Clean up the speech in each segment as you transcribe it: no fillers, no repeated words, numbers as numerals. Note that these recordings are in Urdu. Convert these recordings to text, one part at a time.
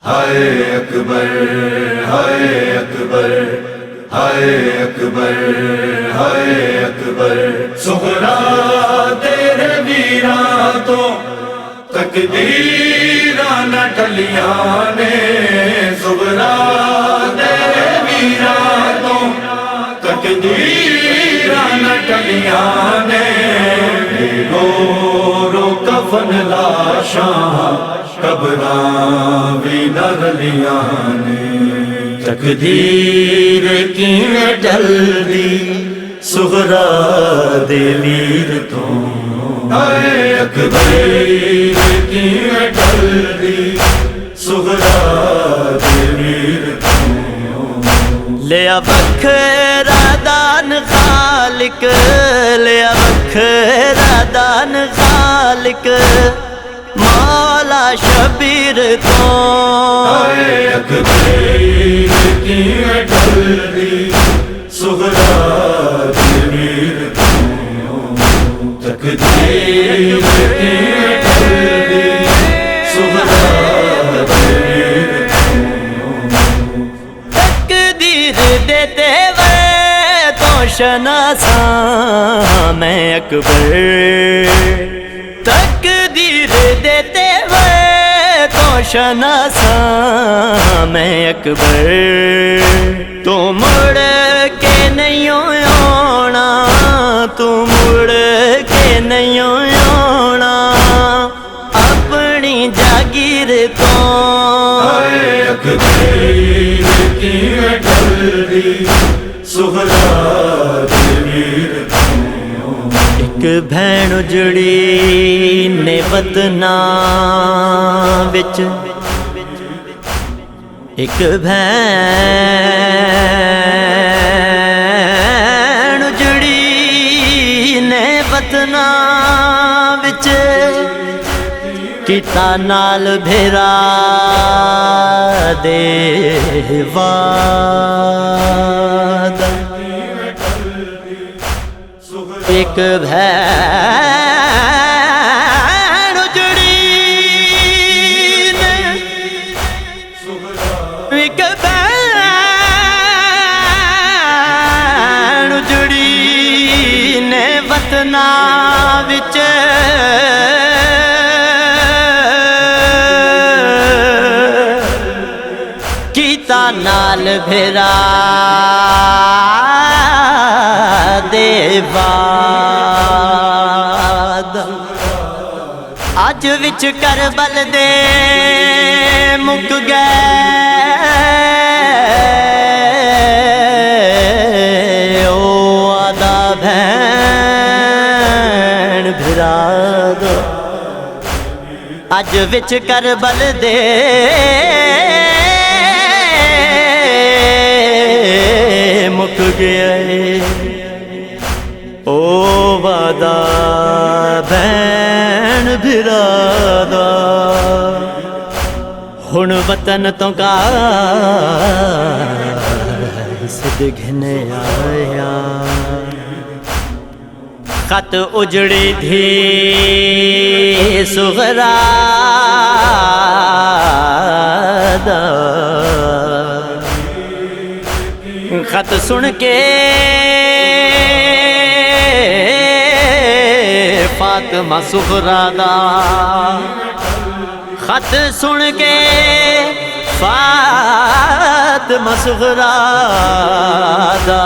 ہائے اکبر ہائے اکبر ہائے اکبر ہائے اکبر سغرا تیرے ویراں تو تقدیراں نہ ٹلیاں نے سغرا تیرے ویراں تو تقدیراں نہ ٹلیاں نے رو رو کفن لاشاں قبراں بھی نہ رلیاں نے تقدیر کیویں ٹلدی سغرا دے ویر تو ہائے اکبر کیویں ٹلدی سغرا دے ویر تو لیا بکھرا دان خالق لیا بکھرا دان خالق مولا شبیر تو ہائے اکبر کیویں ٹلدی سغرا دے ویر تو تقدیر کیویں ٹلدی سغرا دے ویر تقدیر دیتے وے تو شناساں میں اکبر تقدیر دیتے ہوئے تو شناساں میں اکبر تو مڑ کے نہیں آنا تو مڑ کے نہیں آنا اپنی جاگیر تو ہائے اکبر کیویں ٹلدی سغرا دے ویر تو ایک بھین اجڑی نے وطناں وچ ایک بھین اجڑی نے وطناں وچ کیتا نال بھیرا دے وعد ایک بھین اجڑی نے ایک بھین اجڑی نے وطناں وچ کیتا نال بھیرا دے وعد اج وچ کربل دے مک گئے او آدا بھین بھرا دو اج وچ کربل دے مک گئے او وعدہ بھین بھرا دا ہن وطن تو کا سد گھنے آیا خط اجڑی تھی سغرا دا خط سن کے فاطمہ سغرا دا خط سن کے فاطمہ سغرا دا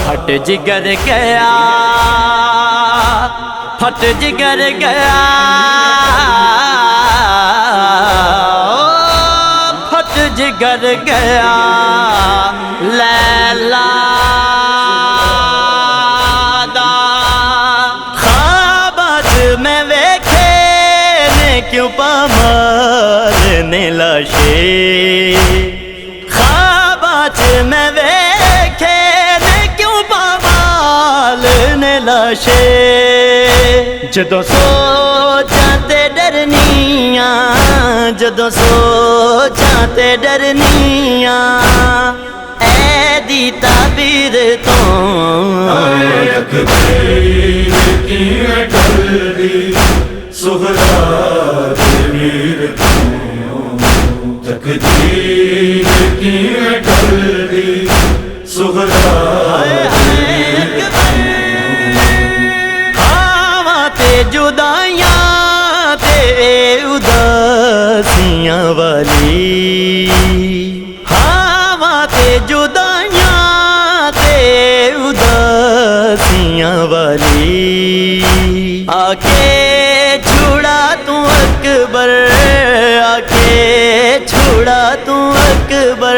پھٹ جگر گیا پھٹ جگر گیا پھٹ جگر گیا لیلا کیوں پامال نے لاشے خوابات میں ویکھے نے کیوں پامال نے لاشے جدوں سوچاں تے ڈرنیاں جدوں سوچاں تے ڈرنیاں اے دی تعبیر تو ہائے اکبر کیویں ٹلدی سغرا دے ویر ਉਦਾਸੀਆਂ ਵਾਲੀ ਹਾਂ ਤੇ ਜੁਦਾਈਆਂ ਤੇ ਉਦਾਸੀਆਂ ਵਾਲੀ ਆਕੇ ਛੁੜਾ ਤੂੰ ਅਕਬਰ ਆਕੇ ਛੁੜਾ ਤੂੰ ਅਕਬਰ